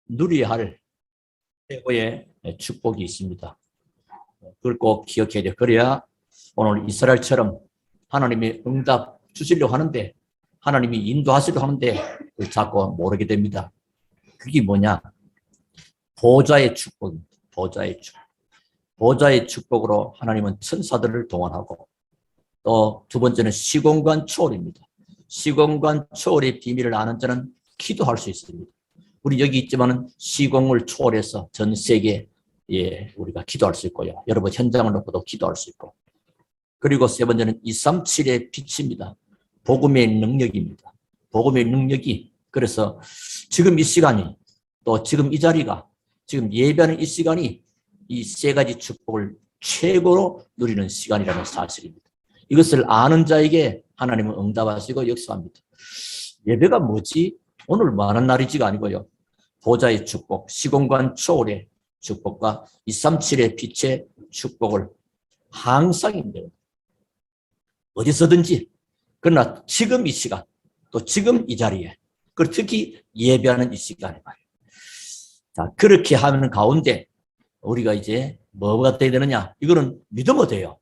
누려야 할 최고의 축복이 있습니다. 그걸 꼭 기억해야 돼요. 그래야 오늘 이스라엘처럼 하나님이 응답 주시려고 하는데, 하나님이 인도하시려고 하는데 자꾸 모르게 됩니다. 그게 뭐냐? 보좌의 축복입니다. 보좌의 축복. 보좌의 축복으로 하나님은 천사들을 동원하고, 또 두 번째는 시공간 초월입니다. 시공간 초월의 비밀을 아는 자는 기도할 수 있습니다. 우리 여기 있지만은 시공을 초월해서 전 세계에 우리가 기도할 수 있고요. 여러분 현장을 놓고도 기도할 수 있고. 그리고 세 번째는 237의 빛입니다. 복음의 능력입니다. 복음의 능력이, 그래서 지금 이 시간이, 또 지금 이 자리가, 지금 예배하는 이 시간이 이 세 가지 축복을 최고로 누리는 시간이라는 사실입니다. 이것을 아는 자에게 하나님은 응답하시고 역사합니다. 예배가 뭐지? 오늘 많은 날이지가 아니고요. 보좌의 축복, 시공간 초월의 축복과 237의 빛의 축복을 항상 힘들어요. 어디서든지. 그러나 지금 이 시간, 또 지금 이 자리에, 그리고 특히 예배하는 이 시간에 말이에요. 자, 그렇게 하는 가운데 우리가 이제 뭐가 돼야 되느냐? 이거는 믿으면 돼요.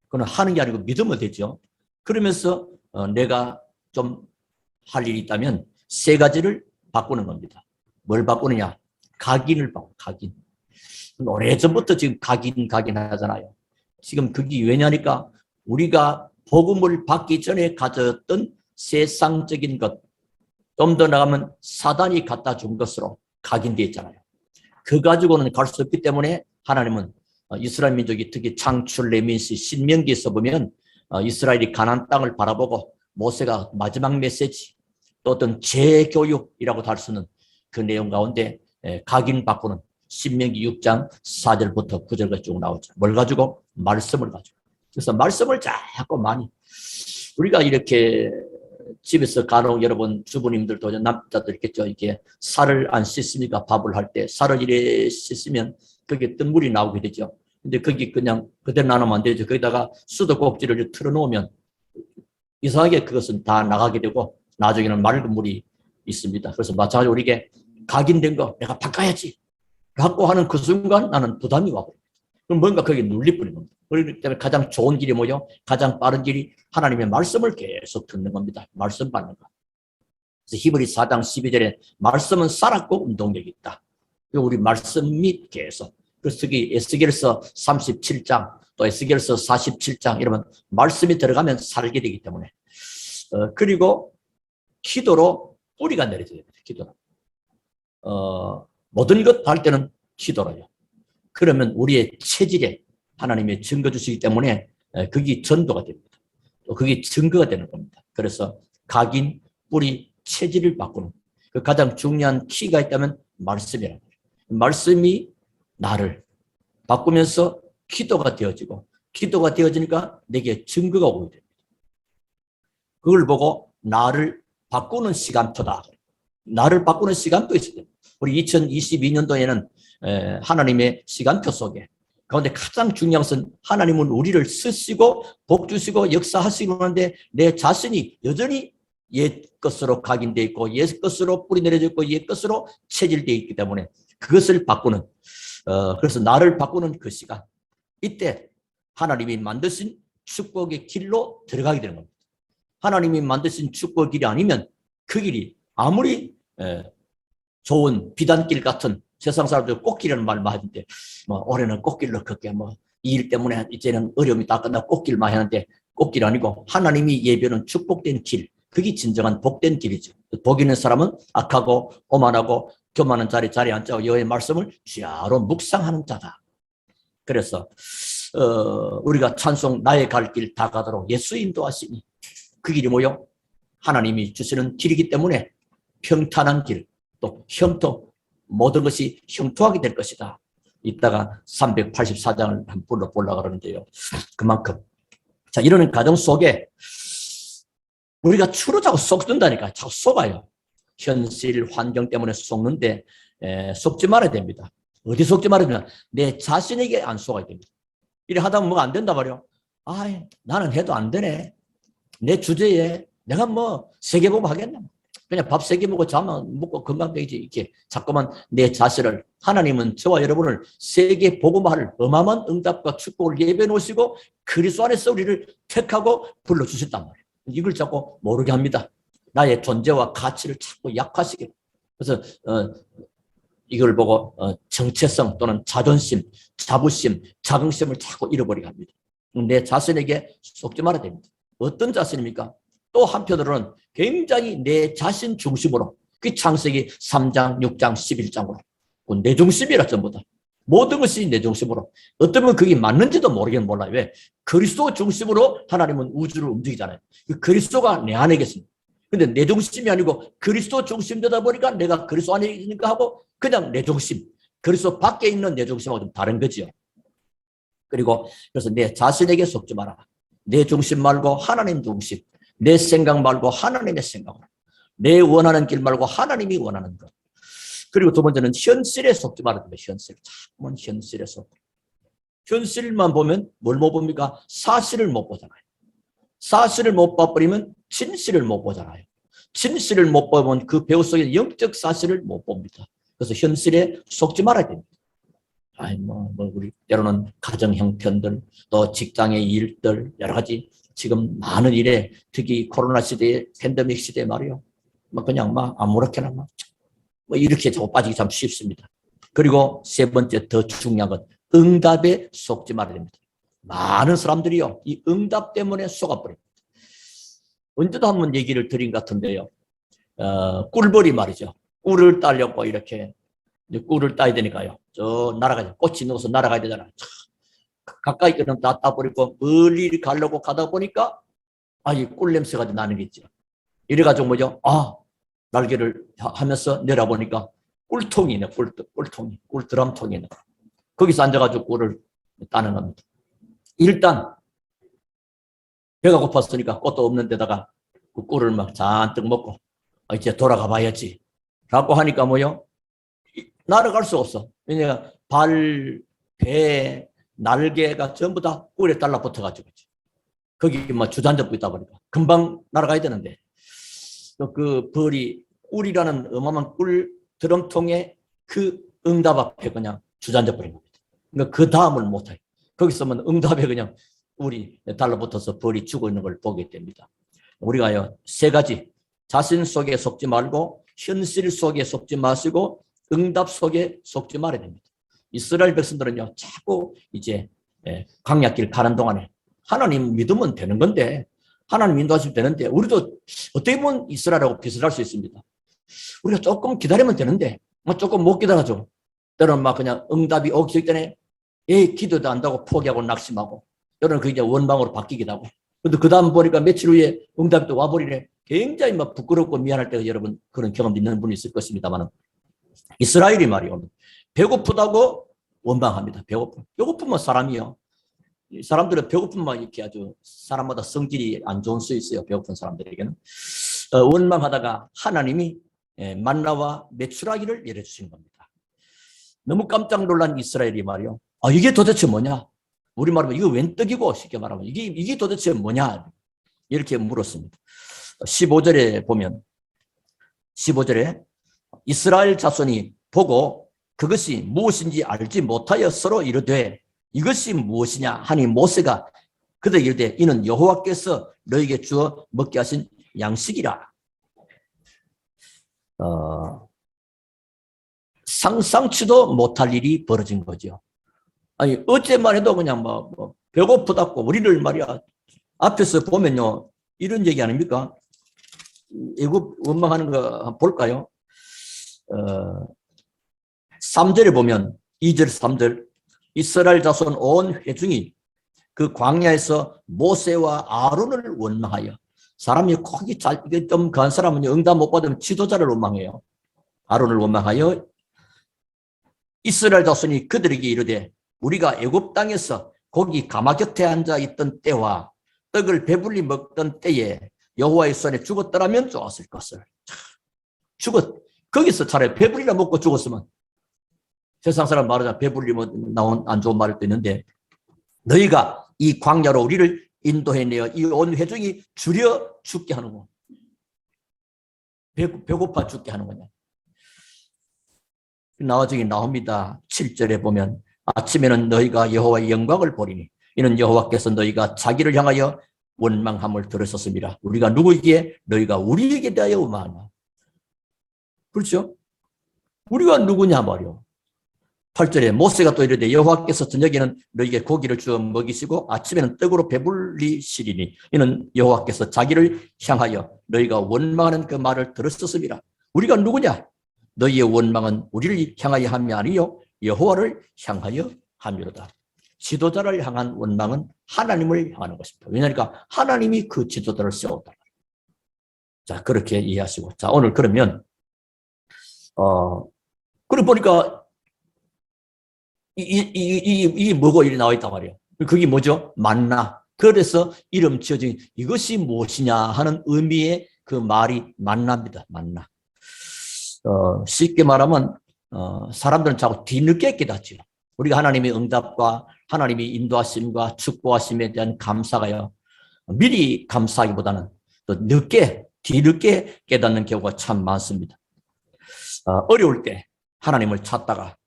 그건 하는 게 아니고 믿으면 되죠. 그러면서 내가 좀 할 일이 있다면 세 가지를 바꾸는 겁니다. 뭘 바꾸느냐? 각인을 바꿔, 각인. 오래전부터 지금 각인 하잖아요. 지금 그게 왜냐니까 우리가 복음을 받기 전에 가졌던 세상적인 것, 좀 더 나가면 사단이 갖다 준 것으로 각인되어 있잖아요. 그 가지고는 갈 수 없기 때문에 하나님은 이스라엘 민족이 특히 창출 레위기 신명기에서 보면 이스라엘이 가나안 땅을 바라보고 모세가 마지막 메시지, 또 어떤 재교육이라고 할 수 있는 그 내용 가운데 각인 바꾸는 신명기 6장 4절부터 9절까지 쭉 나오죠. 뭘 가지고? 말씀을 가지고. 그래서 말씀을 자꾸 많이, 우리가 이렇게 집에서 간혹 여러분 주부님들도 남자들 있겠죠. 이렇게 살을 안 씻습니까? 밥을 할 때 살을 이래 씻으면 거기에 뜬 물이 나오게 되죠. 근데 거기 그냥 그대로 나누면 안 되죠. 거기다가 수도꼭지를 틀어놓으면 이상하게 그것은 다 나가게 되고 나중에는 맑은 물이 있습니다. 그래서 마찬가지로 우리에게 각인된 거 내가 바꿔야지 라고 하는 그 순간 나는 부담이 와버립니다. 그럼 뭔가 거기에 눌리버리는 겁니다. 그렇기 때문에 가장 좋은 길이 뭐요? 가장 빠른 길이 하나님의 말씀을 계속 듣는 겁니다. 말씀 받는 거. 그래서 히브리 4장 12절에 말씀은 살았고 운동력이 있다. 우리 말씀이 계속. 그래서 특히 에스겔서 37장 또 에스겔서 47장 이러면 말씀이 들어가면 살게 되기 때문에. 그리고 기도로 뿌리가 내려져야 됩니다. 기도로. 모든 것 할 때는 기도로요. 그러면 우리의 체질에 하나님의 증거 주시기 때문에 그게 전도가 됩니다. 또 그게 증거가 되는 겁니다. 그래서 각인, 뿌리, 체질을 바꾸는 그 가장 중요한 키가 있다면 말씀이라는 거예요. 말씀이 나를 바꾸면서 기도가 되어지고 기도가 되어지니까 내게 증거가 오게 됩니다. 그걸 보고 나를 바꾸는 시간표다. 나를 바꾸는 시간표 있어야 됩니다. 우리 2022년도에는 하나님의 시간표 속에 가운데 가장 중요한 것은 하나님은 우리를 쓰시고 복 주시고 역사하시고 하는데 내 자신이 여전히 옛 것으로 각인되어 있고 옛 것으로 뿌리 내려져 있고 옛 것으로 체질되어 있기 때문에 그것을 바꾸는 그래서 나를 바꾸는 그 시간, 이때 하나님이 만드신 축복의 길로 들어가게 되는 겁니다. 하나님이 만드신 축복의 길이 아니면 그 길이 아무리 좋은 비단길 같은 세상 사람들 꽃길이라는 말 많이 하는데 올해는 꽃길로 걷게 이 일 때문에 이제는 어려움이 다 끝나고 꽃길 많이 하는데 꽃길 아니고 하나님이 예배는 축복된 길, 그게 진정한 복된 길이죠. 복 있는 사람은 악하고 오만하고 교만한 자리에 앉아 여호와의 말씀을 주야로 묵상하는 자다. 그래서 우리가 찬송 나의 갈 길 다 가도록 예수 인도하시니 그 길이 뭐요? 하나님이 주시는 길이기 때문에 평탄한 길, 또 형통, 모든 것이 형통하게 될 것이다. 이따가 384장을 한번 불러보려고 그러는데요. 그만큼. 자, 이러는 과정 속에 우리가 주로 자꾸 속는다니까. 자꾸 속아요. 현실, 환경 때문에 속는데 속지 말아야 됩니다. 어디 속지 말아야 되냐? 내 자신에게 안 속아야 됩니다. 이래 하다 보면 뭐가 안 된다 말이요. 나는 해도 안 되네. 내 주제에 내가 세계보험 하겠나? 그냥 밥 3개 먹고 잠만 먹고 건강 되지. 이렇게 자꾸만 내 자신을, 하나님은 저와 여러분을 세계 복음화를 어마어마한 응답과 축복을 예배해 놓으시고 그리스도 안에서 우리를 택하고 불러주셨단 말이에요. 이걸 자꾸 모르게 합니다. 나의 존재와 가치를 자꾸 약화시키고. 그래서 이걸 보고 정체성 또는 자존심, 자부심, 자긍심을 자꾸 잃어버리게 합니다. 내 자신에게 속지 말아야 됩니다. 어떤 자신입니까? 또 한편으로는 굉장히 내 자신 중심으로, 그 창세기 3장, 6장, 11장으로 내 중심이라 전부 다. 모든 것이 내 중심으로. 어쩌면 그게 맞는지도 모르겠는 몰라요. 왜? 그리스도 중심으로 하나님은 우주를 움직이잖아요. 그리스도가 내 안에 계십니다. 근데 내 중심이 아니고 그리스도 중심되다 보니까 내가 그리스도 안에 있는가 하고 그냥 내 중심, 그리스도 밖에 있는 내 중심하고 좀 다른 거지요. 그리고 그래서 내 자신에게 속지 마라. 내 중심 말고 하나님 중심. 내 생각 말고 하나님의 생각으로. 내 원하는 길 말고 하나님이 원하는 것. 그리고 두 번째는 현실에 속지 말아야 됩니다. 현실. 자꾸만 현실에 속. 현실만 보면 뭘 못 봅니까? 사실을 못 보잖아요. 사실을 못 봐버리면 진실을 못 보잖아요. 진실을 못 보면 그 배우 속에 영적 사실을 못 봅니다. 그래서 현실에 속지 말아야 됩니다. 우리 때로는 가정 형편들, 또 직장의 일들, 여러 가지 지금 많은 일에 특히 코로나 시대에 팬데믹 시대에 말이요. 그냥 아무렇게나 이렇게 자꾸 빠지기 참 쉽습니다. 그리고 세 번째 더 중요한 건 응답에 속지 말아야 됩니다. 많은 사람들이요, 이 응답 때문에 속아버립니다. 언제도 한번 얘기를 드린 것 같은데요. 꿀벌이 말이죠. 꿀을 따려고 이렇게 꿀을 따야 되니까요. 저 날아가죠. 꽃이 넣어서 날아가야 되잖아요. 가까이 그냥 다 따버리고 멀리 가려고 가다 보니까 이 꿀 냄새가 나는 게 있죠. 이래가지고 뭐죠? 날개를 하면서 내려보니까 꿀통이네. 꿀통이. 꿀드럼통이네. 거기서 앉아가지고 꿀을 따는 겁니다. 일단 배가 고팠으니까 꽃도 없는 데다가 그 꿀을 막 잔뜩 먹고 이제 돌아가 봐야지 라고 하니까 뭐요? 날아갈 수 없어. 왜냐면 배, 날개가 전부 다 꿀에 달라붙어가지고 거기 주저앉아 있다 보니까 금방 날아가야 되는데 그 벌이 꿀이라는 어마어마한 꿀 드럼통에 그 응답 앞에 그냥 주저앉아 버린 겁니다. 그러니까 그 다음을 못해요. 거기서 응답에 그냥 꿀이 달라붙어서 벌이 죽어 있는 걸 보게 됩니다. 우리가요, 세 가지. 자신 속에 속지 말고 현실 속에 속지 마시고 응답 속에 속지 말아야 됩니다. 이스라엘 백성들은요, 자꾸 이제 광야길 가는 동안에 하나님 믿으면 되는 건데, 하나님 인도하시면 되는데, 우리도 어떻게 보면 이스라엘하고 비슷할 수 있습니다. 우리가 조금 기다리면 되는데, 조금 못 기다려줘. 때로는 그냥 응답이 오기 전에 기도도 안다고 포기하고 낙심하고, 때로는 그게 이제 원망으로 바뀌기도 하고. 근데 그 다음 보니까 며칠 후에 응답이 또 와버리네. 굉장히 부끄럽고 미안할 때가 여러분 그런 경험 있는 분이 있을 것입니다만, 이스라엘이 말이요, 배고프다고 원망합니다. 배고프면 사람이요. 사람들은 배고프면 이렇게 아주 사람마다 성질이 안 좋은 수 있어요. 배고픈 사람들에게는. 원망하다가 하나님이 만나와 메추라기를 내려주시는 겁니다. 너무 깜짝 놀란 이스라엘이 말이요. 이게 도대체 뭐냐? 우리말로 이거 웬 떡이고 쉽게 말하면 이게 도대체 뭐냐? 이렇게 물었습니다. 15절에 보면 15절에 이스라엘 자손이 보고 그것이 무엇인지 알지 못하여 서로 이르되 이것이 무엇이냐 하니 모세가 그들에게 이르되 이는 여호와께서 너에게 주어 먹게 하신 양식이라. 상상치도 못할 일이 벌어진 거죠. 어제만 해도 그냥 배고프다고 우리를 말이야 앞에서 보면요 이런 얘기 아닙니까? 애굽 원망하는 거 한번 볼까요? 3절에 보면 2절 3절 이스라엘 자손 온 회중이 그 광야에서 모세와 아론을 원망하여 사람이 거기 좀 그한 사람은 응답 못 받으면 지도자를 원망해요. 아론을 원망하여 이스라엘 자손이 그들에게 이르되 우리가 애굽 땅에서 고기 가마 곁에 앉아 있던 때와 떡을 배불리 먹던 때에 여호와의 손에 죽었더라면 좋았을 것을. 거기서 차라리 배불리나 먹고 죽었으면 세상 사람 말하자 배불리 나온 안 좋은 말도 있는데 너희가 이 광야로 우리를 인도해내어 이 온 회중이 줄여 죽게 하는 거. 배고파 죽게 하는 거냐. 나중에 나옵니다. 7절에 보면 아침에는 너희가 여호와의 영광을 보리니 이는 여호와께서 너희가 자기를 향하여 원망함을 들으셨습니다. 우리가 누구에게? 너희가 우리에게 대하여 원망하나. 그렇죠? 우리가 누구냐 말이요. 8절에 모세가 또 이르되 여호와께서 저녁에는 너희에게 고기를 주어 먹이시고 아침에는 떡으로 배불리시리니 이는 여호와께서 자기를 향하여 너희가 원망하는 그 말을 들으셨습니다. 우리가 누구냐? 너희의 원망은 우리를 향하여 함이 아니요 여호와를 향하여 함이로다. 지도자를 향한 원망은 하나님을 향하는 것입니다. 왜냐하니까 하나님이 그 지도자를 세웠다. 자, 그렇게 이해하시고. 자, 오늘 그러면 그러고 보니까 이 뭐고 이리 나와 있단 말이에요. 그게 뭐죠? 만나. 그래서 이름 지어진 이것이 무엇이냐 하는 의미의 그 말이 만나입니다. 만나. 쉽게 말하면 사람들은 자꾸 뒤늦게 깨닫죠. 우리가 하나님의 응답과 하나님의 인도하심과 축복하심에 대한 감사가요. 미리 감사하기보다는 또 뒤늦게 깨닫는 경우가 참 많습니다. 어려울 때 하나님을 찾다가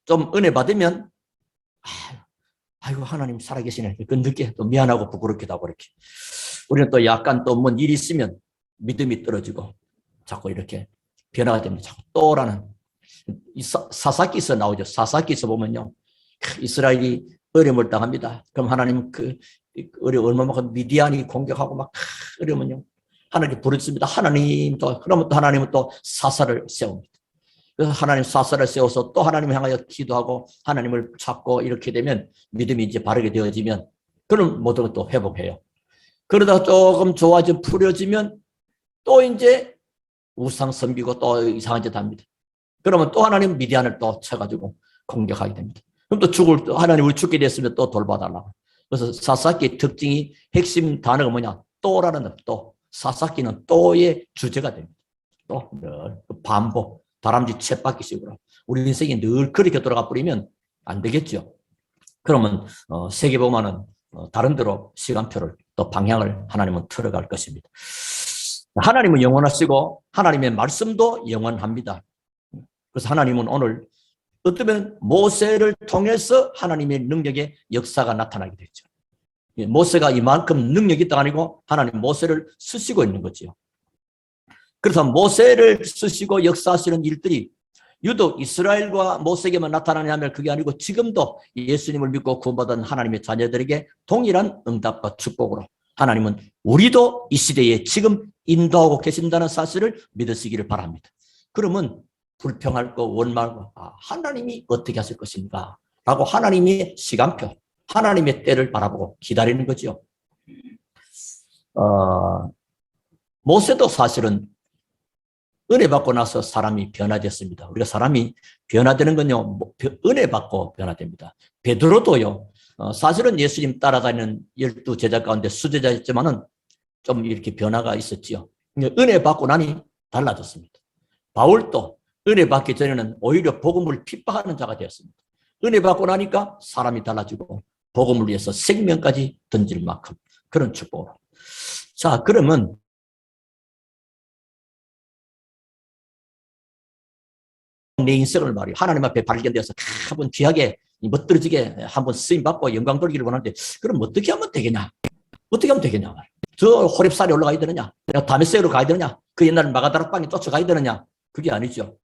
좀 은혜 받으면 아이고 하나님 살아계시네. 그 늦게 또 미안하고 부끄럽기도 하고 이렇게. 우리는 또 약간 또 뭔 일이 있으면 믿음이 떨어지고 자꾸 이렇게 변화가 됩니다. 자꾸 또라는 사사기서 나오죠. 사사기서 보면요. 이스라엘이 어려움을 당합니다. 그럼 하나님 그 얼마만큼 미디안이 공격하고 막 어려우면요. 하나님 부르십니다. 하나님도 그러면 또 하나님은 또 사사를 세웁니다. 그래서 하나님 사사를 세워서 또 하나님을 향하여 기도하고 하나님을 찾고 이렇게 되면 믿음이 이제 바르게 되어지면 그럼 모든 것도 회복해요. 그러다가 조금 좋아져 풀어지면 또 이제 우상 섬기고 또 이상한 짓 합니다. 그러면 또 하나님 미디안을 또 쳐가지고 공격하게 됩니다. 그럼 또 하나님을 죽게 됐으면 또 돌봐달라고. 그래서 사사기의 특징이 핵심 단어가 뭐냐? 또라는 또. 사사기는 또의 주제가 됩니다. 또 늘 반복. 다람쥐 쳇바퀴식으로 우리 인생이 늘 그렇게 돌아가 버리면 안 되겠죠. 그러면 세계보면은 다른 데로 시간표를 또 방향을 하나님은 틀어갈 것입니다. 하나님은 영원하시고 하나님의 말씀도 영원합니다. 그래서 하나님은 오늘 어쩌면 모세를 통해서 하나님의 능력의 역사가 나타나게 됐죠. 모세가 이만큼 능력이 있다가 아니고 하나님 모세를 쓰시고 있는 거죠. 그래서 모세를 쓰시고 역사하시는 일들이 유독 이스라엘과 모세에게만 나타나냐면 그게 아니고 지금도 예수님을 믿고 구원받은 하나님의 자녀들에게 동일한 응답과 축복으로 하나님은 우리도 이 시대에 지금 인도하고 계신다는 사실을 믿으시기를 바랍니다. 그러면 불평할 거 원망할 거 하나님이 어떻게 하실 것인가 라고 하나님의 시간표, 하나님의 때를 바라보고 기다리는 거죠. 모세도 사실은 은혜 받고 나서 사람이 변화됐습니다. 우리가 사람이 변화되는 건요, 은혜 받고 변화됩니다. 베드로도요, 사실은 예수님 따라다니는 12 제자 가운데 수제자였지만은 좀 이렇게 변화가 있었지요. 은혜 받고 나니 달라졌습니다. 바울도 은혜 받기 전에는 오히려 복음을 핍박하는 자가 되었습니다. 은혜 받고 나니까 사람이 달라지고 복음을 위해서 생명까지 던질 만큼 그런 축복으로. 자, 그러면 내 인생을 말이야 하나님 앞에 발견되어서 한번 귀하게 멋들어지게 한번 쓰임받고 영광 돌기를 원하는데 그럼 어떻게 하면 되겠냐? 어떻게 하면 되겠냐? 저 호렙산에 올라가야 되느냐? 내가 다메섹으로 가야 되느냐? 그 옛날 마가다락방에 쫓아가야 되느냐? 그게 아니죠.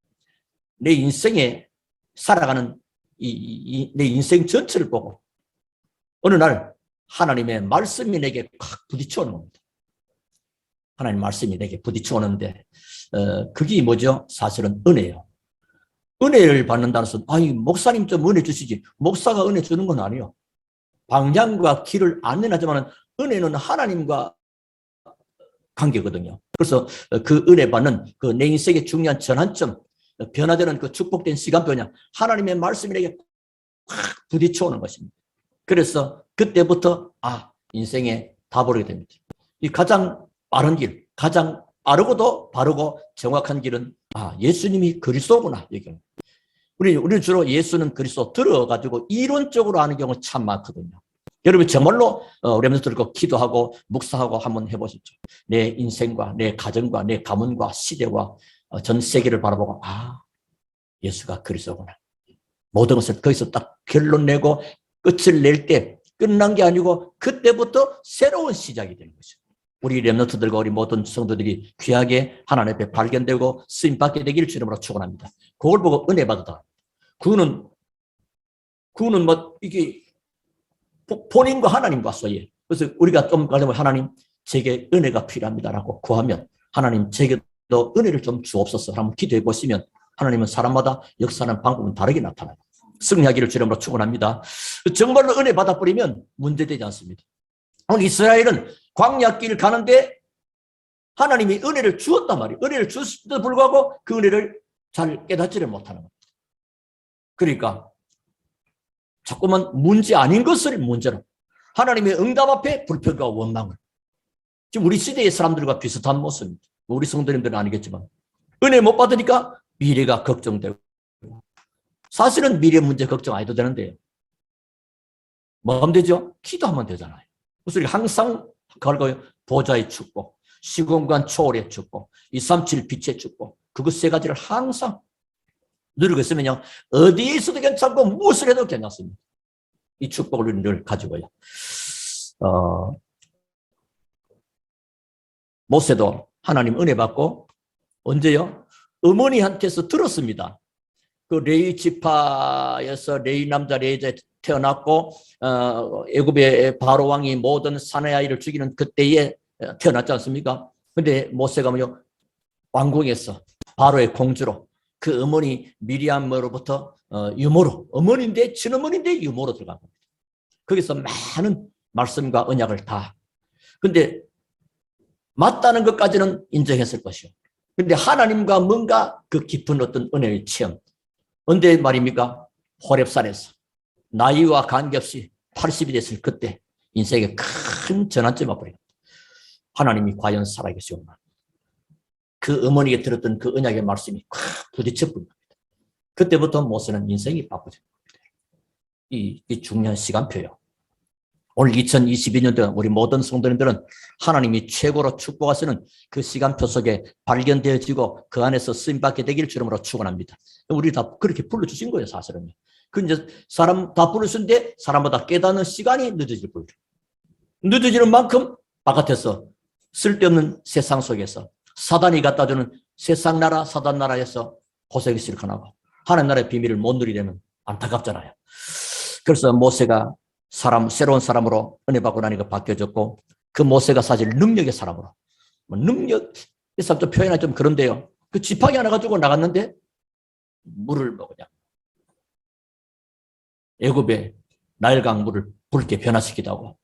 내 인생에 살아가는 내 인생 전체를 보고 어느 날 하나님의 말씀이 내게 확 부딪혀 오는 겁니다. 하나님 말씀이 내게 부딪혀 오는데 그게 뭐죠? 사실은 은혜예요. 은혜를 받는다는 것은 목사님 좀 은혜 주시지. 목사가 은혜 주는 건 아니에요. 방향과 길을 안내하지만 은혜는 하나님과 관계거든요. 그래서 그 은혜 받는 그 내 인생의 중요한 전환점, 변화되는 그 축복된 시간표냐 하나님의 말씀이 내게 확 부딪혀 오는 것입니다. 그래서 그때부터 인생에 다 보게 됩니다. 이 가장 빠른 길, 가장 빠르고도 바르고 정확한 길은 예수님이 그리스도구나. 우리 주로 예수는 그리스도 들어가지고 이론적으로 아는 경우 참 많거든요. 여러분 정말로 렘넌트 들고 기도하고 묵상하고 한번 해보시죠. 내 인생과 내 가정과 내 가문과 시대와 전 세계를 바라보고 예수가 그리스도구나. 모든 것을 거기서 딱 결론 내고 끝을 낼 때 끝난 게 아니고 그때부터 새로운 시작이 되는 거죠. 우리 렘넌트들과 우리 모든 성도들이 귀하게 하나님 앞에 발견되고 쓰임받게 되기를 주님으로 축원합니다. 그걸 보고 은혜 받았다. 그거는 뭐 이게 본인과 하나님과 사이에. 그래서 우리가 좀 가자면 하나님 제게 은혜가 필요합니다라고 구하면 하나님 제게도 은혜를 좀 주옵소서 한번 기도해 보시면 하나님은 사람마다 역사하는 방법은 다르게 나타나요. 승리하기를 주님으로 축원합니다. 정말로 은혜 받아버리면 문제되지 않습니다. 오늘 이스라엘은 광야길 가는데 하나님이 은혜를 주었단 말이에요. 은혜를 주었음에도 불구하고 그 은혜를 잘 깨닫지를 못하는 겁니다. 그러니까 자꾸만 문제 아닌 것을 문제로 하나님의 응답 앞에 불평과 원망을. 지금 우리 시대의 사람들과 비슷한 모습입니다. 우리 성도님들은 아니겠지만 은혜 못 받으니까 미래가 걱정되고 사실은 미래 문제 걱정 안 해도 되는데 뭐 하면 되죠? 기도하면 되잖아요. 그래서 항상 그걸 보좌의 축복, 시공간 초월의 축복, 237 빛의 축복 그것 세 가지를 항상 누리고 있으면요 어디에 있어도 괜찮고 무엇을 해도 괜찮습니다. 이 축복을 우리는 늘 가지고요. 모세도 하나님 은혜 받고 언제요? 어머니한테서 들었습니다. 그 레위 지파에서 레위 남자 레위자에 태어났고 애굽의 바로 왕이 모든 사내 아이를 죽이는 그때에 태어났지 않습니까? 근데 모세가 뭐요? 왕궁에서 바로의 공주로 그 어머니 미리암으로부터 유모로 어머니인데 친어머니인데 유모로 들어간 겁니다. 거기서 많은 말씀과 언약을 다. 근데 맞다는 것까지는 인정했을 것이요. 근데 하나님과 뭔가 그 깊은 어떤 은혜의 체험. 언제 말입니까? 호렙산에서 나이와 관계없이 80이 됐을 그때 인생에 큰 전환점이 와버려요. 하나님이 과연 살아계시구나. 그 어머니에게 들었던 그 언약의 말씀이 콱 부딪혀 버립니다. 그때부터 모세는 인생이 바빠져요. 이 중요한 시간표예요. 오늘 2022년도 우리 모든 성도님들은 하나님이 최고로 축복하시는 그 시간표 속에 발견되어지고 그 안에서 쓰임받게 되기를 주님으로 축원합니다. 우리 다 그렇게 불러주신 거예요, 사실은. 그 이제 사람 다 부르신데 사람마다 깨닫는 시간이 늦어질 뿐이죠. 늦어지는 만큼 바깥에서 쓸데없는 세상 속에서 사단이 갖다 주는 세상 나라, 사단 나라에서 고생이 실컷하고 하나님 나라의 비밀을 못 누리려면 안타깝잖아요. 그래서 모세가 새로운 사람으로 은혜 받고 나니까 바뀌어졌고 그 모세가 사실 능력의 사람으로 능력 이 사람 좀 표현하기 좀 그런데요. 그 지팡이 하나 가지고 나갔는데 물을 먹으냐. 애굽의 나일강 물을 붉게 변화시키기도 하고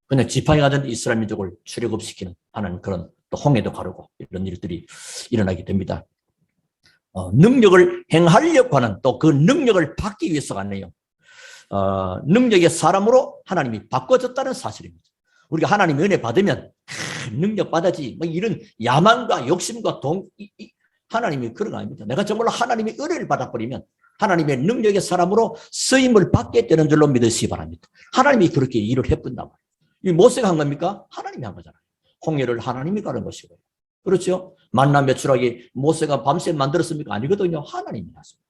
그냥 지팡이 가진 이스라엘 민족을 출애굽시키는 하는 그런 또 홍해도 가르고 이런 일들이 일어나게 됩니다. 능력을 행하려고 하는 또 그 능력을 받기 위해서가 아니에요. 능력의 사람으로 하나님이 바꿔줬다는 사실입니다. 우리가 하나님의 은혜 받으면 능력 받아지 뭐 이런 야망과 욕심과 하나님이 그런 거 아닙니다. 내가 정말로 하나님의 은혜를 받아버리면 하나님의 능력의 사람으로 쓰임을 받게 되는 줄로 믿으시기 바랍니다. 하나님이 그렇게 일을 해본단 말이에요. 이 모세가 한 겁니까? 하나님이 한 거잖아요. 홍해를 하나님이 가른 것이고요. 그렇죠? 만나 매출하기 모세가 밤새 만들었습니까? 아니거든요. 하나님이 하십니다.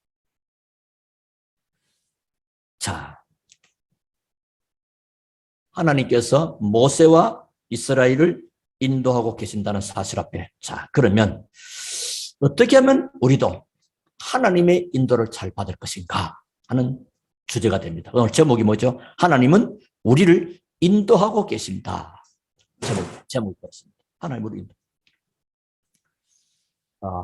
자, 하나님께서 모세와 이스라엘을 인도하고 계신다는 사실 앞에 자, 그러면 어떻게 하면 우리도 하나님의 인도를 잘 받을 것인가 하는 주제가 됩니다. 오늘 제목이 뭐죠? 하나님은 우리를 인도하고 계신다. 제목이 그렇습니다. 하나님 우리 인도.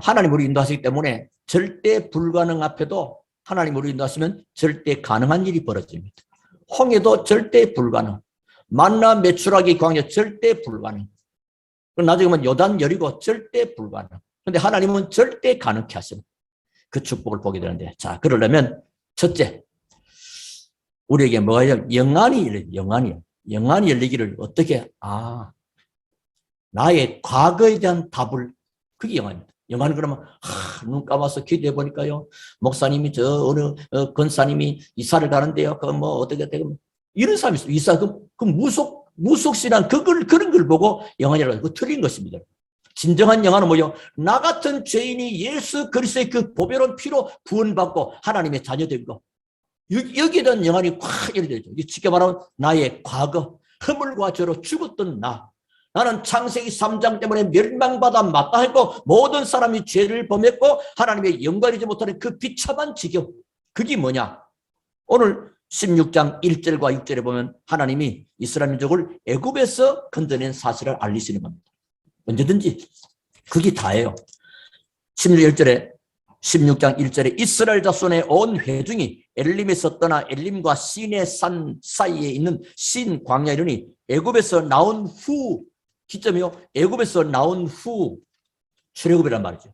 하나님 우리 인도하시기 때문에 절대 불가능 앞에도 하나님 우리 인도하시면 절대 가능한 일이 벌어집니다. 홍해도 절대 불가능. 만나 매출하기 광야 절대 불가능. 나중에 보면 요단 여리고 절대 불가능. 그런데 하나님은 절대 가능케 하시는 그 축복을 보게 되는데 자 그러려면 첫째 우리에게 뭐가 영안이 열려요. 영안이 열리기를 어떻게 나의 과거에 대한 답을 그게 영안입니다. 영안은 그러면 눈 감아서 기도해 보니까요 목사님이 저 어느 권사님이 이사를 가는데요 그 뭐 어떻게 되면 이런 사람이 있어요. 이사, 그 무속신앙, 그런 걸 보고 영안이라고 그거 틀린 것입니다. 진정한 영안은 뭐요? 나 같은 죄인이 예수 그리스도의 그 보배로운 피로 구원받고 하나님의 자녀된 거. 여기에 대한 영안이 확 열려져. 쉽게 말하면 나의 과거, 허물과 죄로 죽었던 나. 나는 창세기 3장 때문에 멸망받아 마땅했고 모든 사람이 죄를 범했고 하나님의 영광이지 못하는 그 비참한 지경. 그게 뭐냐? 오늘 16장 1절과 6절에 보면 하나님이 이스라엘 민족을 애굽에서 건져낸 사실을 알리시는 겁니다. 언제든지 그게 다예요. 16장 1절에 이스라엘 자손의 온 회중이 엘림에서 떠나 엘림과 시내 산 사이에 있는 신 광야에 이르니 애굽에서 나온 후 기점이요. 애굽에서 나온 후 출애굽이란 말이죠.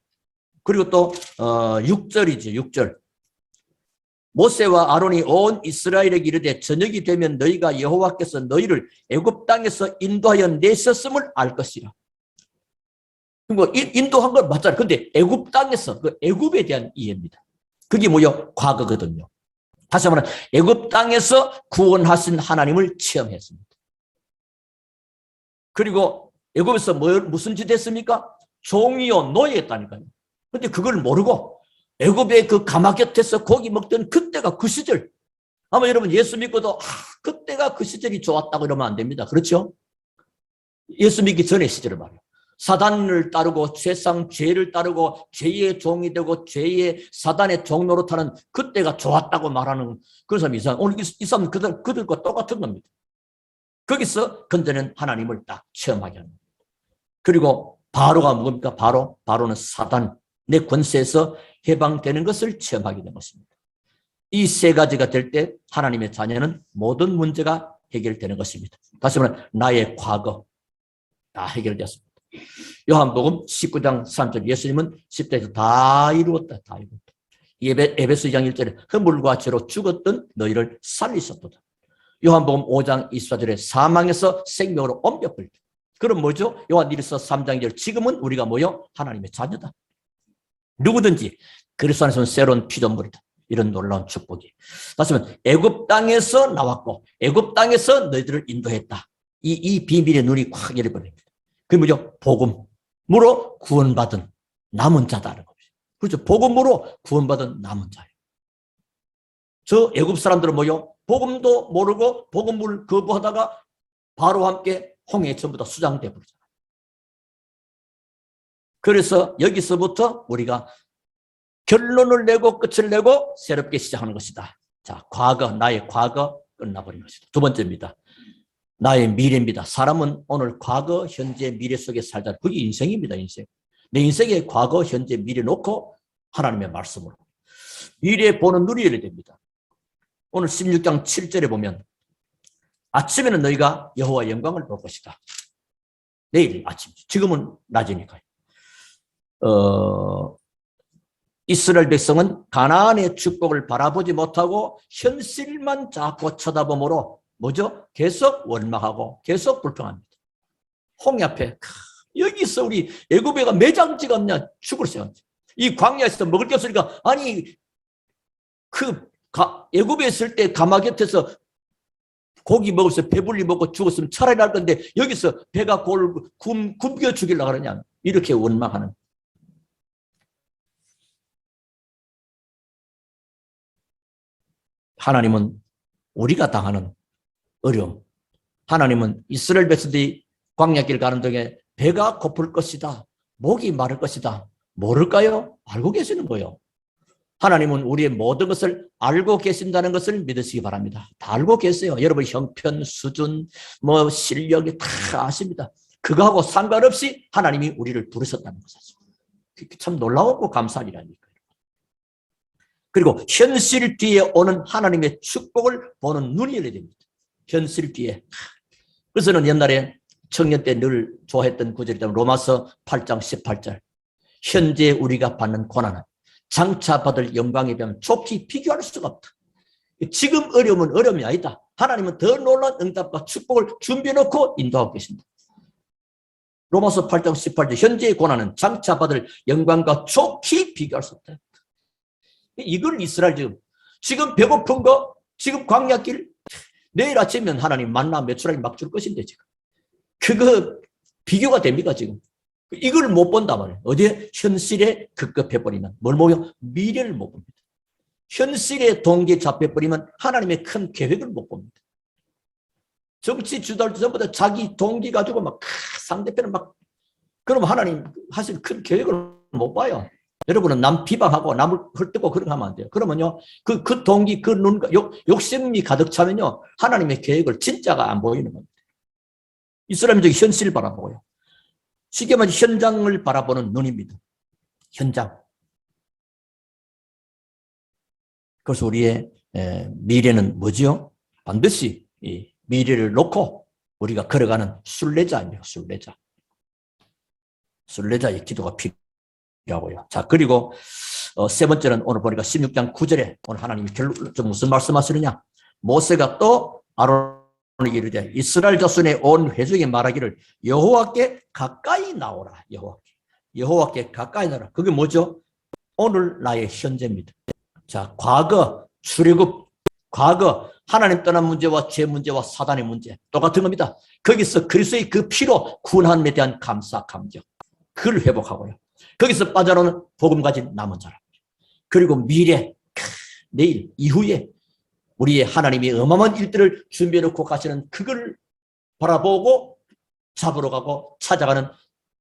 그리고 또 6절이죠. 6절. 모세와 아론이 온 이스라엘에게 이르되 저녁이 되면 너희가 여호와께서 너희를 애굽 땅에서 인도하여 내셨음을 알 것이라. 그리고 인도한 건 맞잖아요. 근데 애굽 땅에서 그 애굽에 대한 이해입니다. 그게 뭐요? 과거거든요. 다시 말하면 애굽 땅에서 구원하신 하나님을 체험했습니다. 그리고 애굽에서 무슨 짓 했습니까? 종이요 노예했다니까요. 근데 그걸 모르고 애굽의 그 가마 곁에서 고기 먹던 그때가 그 시절. 아마 여러분 예수 믿고도 그때가 그 시절이 좋았다고 이러면 안 됩니다. 그렇죠? 예수 믿기 전의 시절을 말이에요. 사단을 따르고 세상 죄를 따르고 죄의 종이 되고 죄의 사단의 종 노릇하는 그때가 좋았다고 말하는 그런 사람이 이상. 오늘 이 사람은 그들과 똑같은 겁니다. 거기서 건져낸 하나님을 딱 체험하게 합니다. 그리고 바로가 뭡니까? 바로는 사단의 권세에서 해방되는 것을 체험하게 된 것입니다. 이 세 가지가 될 때 하나님의 자녀는 모든 문제가 해결되는 것입니다. 다시 말하면 나의 과거 다 해결되었습니다. 요한복음 19장 3절 예수님은 10대에서 다 이루었다. 다 이루었다. 에베소 2장 1절에 허물과 죄로 죽었던 너희를 살리셨도다. 요한복음 5장 24절에 사망에서 생명으로 옮겨버렸다. 그럼 뭐죠? 요한일서 3장 2절 지금은 우리가 뭐요? 하나님의 자녀다. 누구든지 그리스도 안에서는 새로운 피조물이다. 이런 놀라운 축복이. 다시 말하면 애굽 땅에서 나왔고 애굽 땅에서 너희들을 인도했다. 이 비밀의 눈이 확 열려버립니다. 그게 뭐죠? 복음으로 구원받은 남은 자다는 거죠. 그렇죠. 복음으로 구원받은 남은 자예요. 저 애굽 사람들은 뭐요? 복음도 모르고 복음을 거부하다가 바로와 함께 홍해에 전부 다 수장돼 버리잖아요. 그래서 여기서부터 우리가 결론을 내고 끝을 내고 새롭게 시작하는 것이다. 자, 나의 과거 끝나버린 것이다. 두 번째입니다. 나의 미래입니다. 사람은 오늘 과거, 현재, 미래 속에 살다. 그게 인생입니다. 인생. 내 인생의 과거, 현재, 미래 놓고 하나님의 말씀으로. 미래에 보는 눈이 열려야 됩니다. 오늘 16장 7절에 보면 아침에는 너희가 여호와의 영광을 볼 것이다. 내일 아침. 지금은 낮이니까요. 이스라엘 백성은 가나안의 축복을 바라보지 못하고 현실만 자꾸 쳐다보므로 뭐죠? 계속 원망하고 계속 불평합니다. 홍해 앞에 여기서 우리 애굽에가 매장지가 없냐? 죽을세요. 이 광야에서 먹을 게 없으니까 아니 애굽에 있을 때 가마 곁에서 고기 먹어서 배불리 먹고 죽었으면 차라리 날 건데 여기서 배가 굶겨 죽이려고 그러냐? 이렇게 원망하는. 하나님은 우리가 당하는 어려움. 하나님은 이스라엘 백성들이 광야길 가는 중에 배가 고플 것이다. 목이 마를 것이다. 모를까요? 알고 계시는 거예요. 하나님은 우리의 모든 것을 알고 계신다는 것을 믿으시기 바랍니다. 다 알고 계세요. 여러분 형편, 수준, 실력이 다 아십니다. 그거하고 상관없이 하나님이 우리를 부르셨다는 것이죠. 참 놀라웠고 감사한 일이라니까요. 그리고 현실 뒤에 오는 하나님의 축복을 보는 눈이 열려야 됩니다. 현실 뒤에. 그래서 저는 옛날에 청년 때 늘 좋아했던 구절이다. 로마서 8장 18절. 현재 우리가 받는 고난은 장차 받을 영광에 비하면 좁히 비교할 수가 없다. 지금 어려움은 어려움이 아니다. 하나님은 더 놀라운 응답과 축복을 준비해놓고 인도하고 계신다. 로마서 8장 18절. 현재의 고난은 장차 받을 영광과 좁히 비교할 수 없다. 이걸 이스라엘 지금 배고픈 거, 지금 광야길, 내일 아침이면 하나님 만나 메추라기 막 줄 것인데 지금. 그거 비교가 됩니까 지금? 이걸 못 본단 말이에요. 어디에? 현실에 급급해버리면 뭘 보여? 미래를 못 봅니다. 현실의 동기에 잡혀버리면 하나님의 큰 계획을 못 봅니다. 정치 주도할 때 전부 다 자기 동기 가지고 막 상대편을 막 그럼 하나님 하실 큰 계획을 못 봐요. 여러분은 남 비방하고 남을 헐뜯고 그렇게 하면 안 돼요. 그러면요 그 동기 그 눈 욕심이 가득 차면요 하나님의 계획을 진짜가 안 보이는 겁니다. 이 사람이 저기 현실을 바라보고요. 쉽게 말해 현장을 바라보는 눈입니다. 현장. 그래서 우리의 미래는 뭐죠? 반드시 이 미래를 놓고 우리가 걸어가는 순례자입니다. 순례자. 순례자의 기도가 필요하고요. 자, 그리고 세 번째는 오늘 보니까 16장 9절에 오늘 하나님이 결론 무슨 말씀하시느냐? 모세가 또 아론에게 이르되 이스라엘 자손의 온 회중이 말하기를 여호와께 가까이 나오라. 여호와께 가까이 나오라. 그게 뭐죠? 오늘 나의 현재입니다. 자, 과거 출애굽, 과거 하나님 떠난 문제와 죄 문제와 사단의 문제 똑같은 겁니다. 거기서 그리스도의 그 피로 구원함에 대한 감사, 감격 그걸 회복하고요. 거기서 빠져나오는 복음 가진 남은 자라. 그리고 미래, 내일, 이후에 우리의 하나님이 어마어마한 일들을 준비해놓고 가시는 그걸 바라보고 잡으러 가고 찾아가는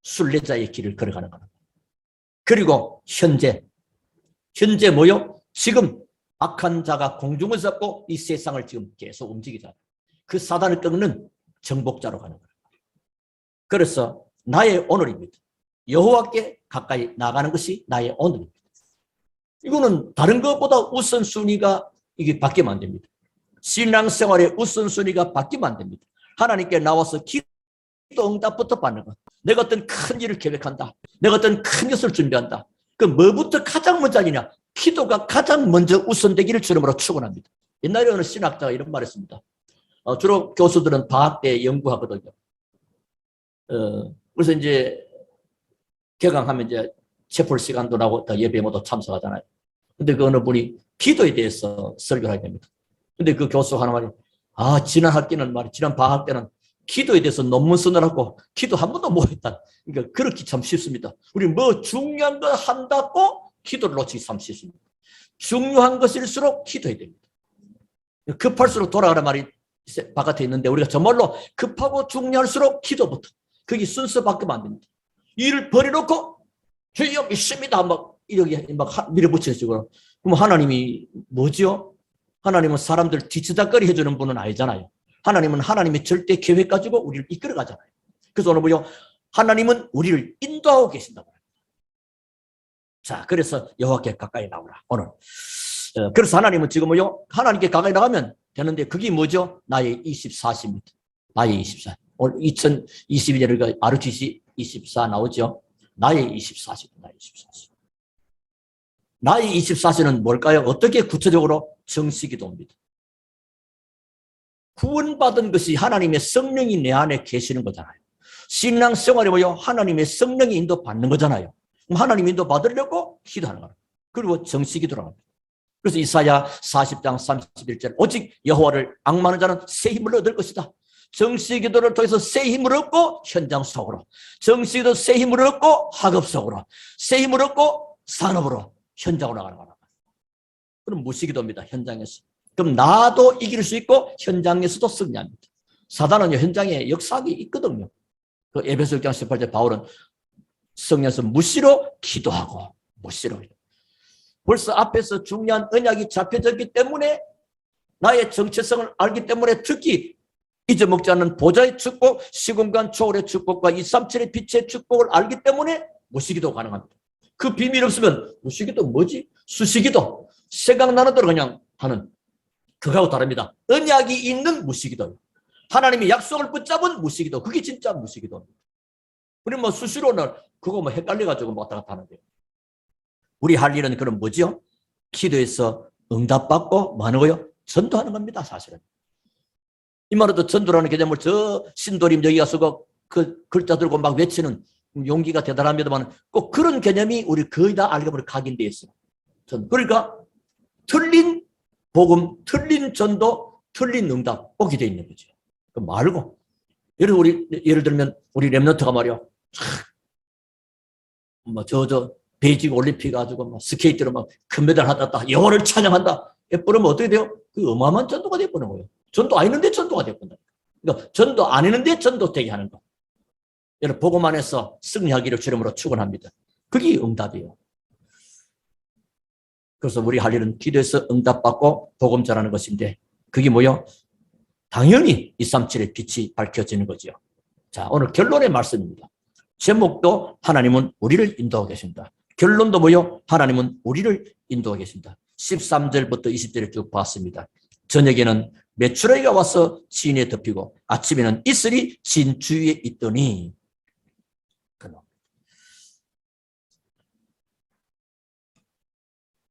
순례자의 길을 걸어가는 겁니다. 그리고 현재 뭐요? 지금 악한 자가 공중을 잡고 이 세상을 지금 계속 움직이잖아요. 그 사단을 꺾는 정복자로 가는 거예요. 그래서 나의 오늘입니다. 여호와께 가까이 나가는 것이 나의 오늘입니다. 이거는 다른 것보다 우선순위가 이게 바뀌면 안 됩니다. 신앙생활의 우선순위가 바뀌면 안 됩니다. 하나님께 나와서 기도 응답부터 받는 것. 내가 어떤 큰 일을 계획한다. 내가 어떤 큰 것을 준비한다. 그 뭐부터 가장 먼저 하느냐? 기도가 가장 먼저 우선되기를 주름으로 축원합니다. 옛날에 어느 신학자가 이런 말을 했습니다. 주로 교수들은 방학 때 연구하거든요. 그래서 이제 개강하면 이제 채플 시간도 나고 예배 모두 참석하잖아요. 근데 그 어느 분이 기도에 대해서 설교를 하게 됩니다. 근데 그 교수 하나 말이 지난 학기는 지난 방학 때는 기도에 대해서 논문 쓰느라고 기도 한 번도 못 했다. 그러니까 그렇게 참 쉽습니다. 우리 뭐 중요한 거 한다고 기도를 놓치기 참 쉽습니다. 중요한 것일수록 기도해야 됩니다. 급할수록 돌아가는 말이 바깥에 있는데 우리가 정말로 급하고 중요할수록 기도부터 그게 순서 바뀌면 안 됩니다. 일을 버려놓고 주여 믿습니다 이렇게 밀어붙이는 식으로 그럼 하나님이 뭐죠? 하나님은 사람들 뒤치다거리 해주는 분은 아니잖아요. 하나님은 하나님의 절대 계획 가지고 우리를 이끌어 가잖아요. 그래서 오늘 뭐요? 하나님은 우리를 인도하고 계신다고 합니다. 자, 그래서 여호와께 가까이 나오라. 오늘. 그래서 하나님은 지금 뭐요? 하나님께 가까이 나가면 되는데 그게 뭐죠? 나의 24시입니다. 나의 24시. 오늘 2022년에 RTC 24 나오죠? 나의 24시. 나의 24시. 나의 24시는 뭘까요? 어떻게 구체적으로 정식기도입니다. 구원받은 것이 하나님의 성령이 내 안에 계시는 거잖아요. 신앙생활이 뭐요? 하나님의 성령이 인도받는 거잖아요. 그럼 하나님 인도 받으려고 기도하는 거예요. 그리고 정식기도라고 합니다. 그래서 이사야 40장 31절 오직 여호와를 앙망하는 자는 새 힘을 얻을 것이다. 정식기도를 통해서 새 힘을 얻고 현장 속으로, 정식기도 새 힘을 얻고 학업 속으로, 새 힘을 얻고 산업으로 현장으로 나가는 거예요. 그럼 무시기도입니다. 현장에서. 그럼 나도 이길 수 있고 현장에서도 승리합니다. 사단은 현장에 역사가 있거든요. 그 에베소 6장 18절 바울은 성령에서 무시로 기도하고 무시로. 벌써 앞에서 중요한 언약이 잡혀졌기 때문에 나의 정체성을 알기 때문에 특히 잊어먹지 않는 보좌의 축복, 시공간 초월의 축복과 237의 빛의 축복을 알기 때문에 무시기도 가능합니다. 그 비밀 없으면 무시기도 뭐지? 수시기도 생각나는 대로 그냥 하는 그거하고 다릅니다. 언약이 있는 무시기도. 하나님의 약속을 붙잡은 무시기도. 그게 진짜 무시기도입니다. 우리 뭐 수시로는 그거 뭐 헷갈려가지고 왔다 갔다 하는데. 우리 할 일은 그럼 뭐죠? 기도에서 응답받고 뭐 하는 거요? 전도하는 겁니다, 사실은. 이 말로도 전도라는 개념을 저 신도림 여기 가서 그 글자 들고 막 외치는 용기가 대단합니다만 꼭 그런 개념이 우리 거의 다 알게 보면 각인되어 있어요. 그러니까 틀린 복음, 틀린 전도, 틀린 응답 오게 돼 있는 거죠. 그 말고 예를 들면 우리 랩런트가 말이야, 베이징 올림픽 가지고 막 스케이트로 막 금메달 하다 영어를 찬양한다. 그러면 어떻게 돼요? 그 어마어마한 전도가 돼버리는 거예요. 전도 아니는데 전도가 돼버린다. 그러니까 전도 아니는데 전도 되게 하는 거. 여러분 복음 안에서 승리하기를 주름으로 축원합니다. 그게 응답이에요. 그래서 우리 할 일은 기도해서 응답받고 복음 전하는 것인데 그게 뭐요? 당연히 237의 빛이 밝혀지는 거죠. 자, 오늘 결론의 말씀입니다. 제목도 하나님은 우리를 인도하고 계신다. 결론도 뭐요? 하나님은 우리를 인도하고 계신다. 13절부터 20절을 쭉 봤습니다. 저녁에는 메추라기가 와서 진에 덮이고 아침에는 이슬이 진 주위에 있더니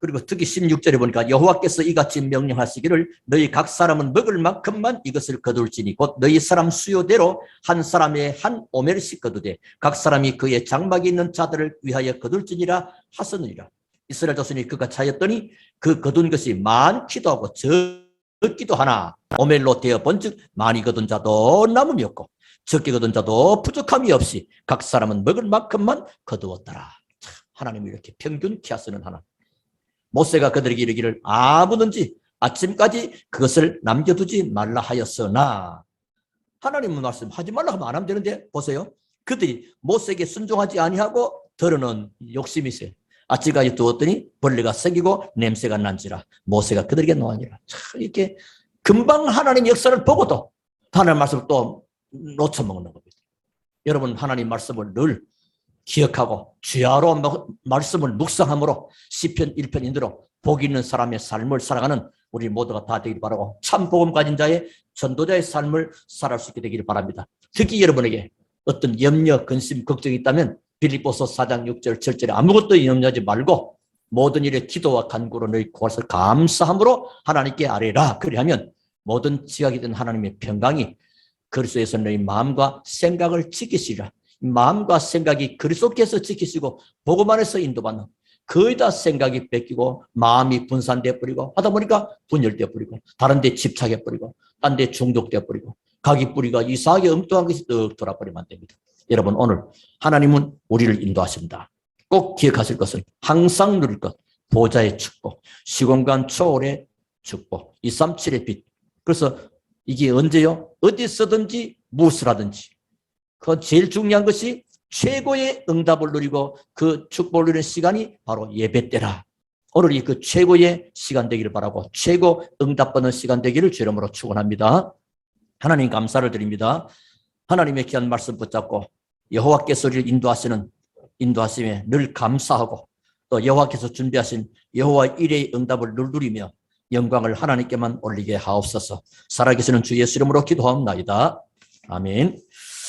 그리고 특히 16절에 보니까 여호와께서 이같이 명령하시기를 너희 각 사람은 먹을 만큼만 이것을 거둘지니 곧 너희 사람 수요대로 한 사람의 한 오멜씩 거두되 각 사람이 그의 장막에 있는 자들을 위하여 거둘지니라 하셨느니라. 이스라엘 자손이 그가 차였더니 그 거둔 것이 많기도 하고 적기도 하나 오멜로 되어 본즉 많이 거둔 자도 남음이 없고 적게 거둔 자도 부족함이 없이 각 사람은 먹을 만큼만 거두었더라. 하나님이 이렇게 평균케 하시는 하나님. 모세가 그들에게 이르기를 아무든지 아침까지 그것을 남겨두지 말라 하였으나 하나님은 말씀하지 말라 하면 안 하면 되는데 보세요. 그들이 모세에게 순종하지 아니하고 더러는 욕심이 있어요. 아침까지 두었더니 벌레가 생기고 냄새가 난지라 모세가 그들에게 놓아니라. 참 이렇게 금방 하나님 역사를 보고도 하나님 말씀을 또 놓쳐먹는 겁니다. 여러분 하나님 말씀을 늘 기억하고 주야로 말씀을 묵상함으로 시편 1편인대로 복 있는 사람의 삶을 살아가는 우리 모두가 다 되길 바라고 참 복음 가진 자의 전도자의 삶을 살아갈 수 있게 되기를 바랍니다. 특히 여러분에게 어떤 염려, 근심, 걱정이 있다면 빌립보서 4장 6절 7절에 아무것도 염려하지 말고 모든 일에 기도와 간구로 너희 구하를 감사함으로 하나님께 아뢰라. 그리하면 모든 지각이 된 하나님의 평강이 그리스도에서 너희 마음과 생각을 지키시리라. 마음과 생각이 그리스도께서 지키시고 복음 안에서 인도받는 거의 다 생각이 뺏기고 마음이 분산되어 버리고 하다 보니까 분열되어 버리고 다른 데 집착해 버리고 딴 데 중독되어 버리고 각이 뿌리가 이상하게 엉뚱한 것이 뚝 돌아버리면 안 됩니다. 여러분 오늘 하나님은 우리를 인도하십니다. 꼭 기억하실 것은 항상 누릴 것 보좌의 축복 시공간 초월의 축복 237의 빛. 그래서 이게 언제요? 어디서든지 무엇을 하든지 그 제일 중요한 것이 최고의 응답을 누리고 그 축복을 누리는 시간이 바로 예배 때라. 오늘이 그 최고의 시간 되기를 바라고 최고 응답받는 시간 되기를 주 이름으로 축원합니다. 하나님 감사를 드립니다. 하나님의 귀한 말씀 붙잡고 여호와께서 우리를 인도하심에 늘 감사하고 또 여호와께서 준비하신 여호와 일의 응답을 늘 누리며 영광을 하나님께만 올리게 하옵소서. 살아계시는 주 예수 이름으로 기도하옵나이다. 아멘.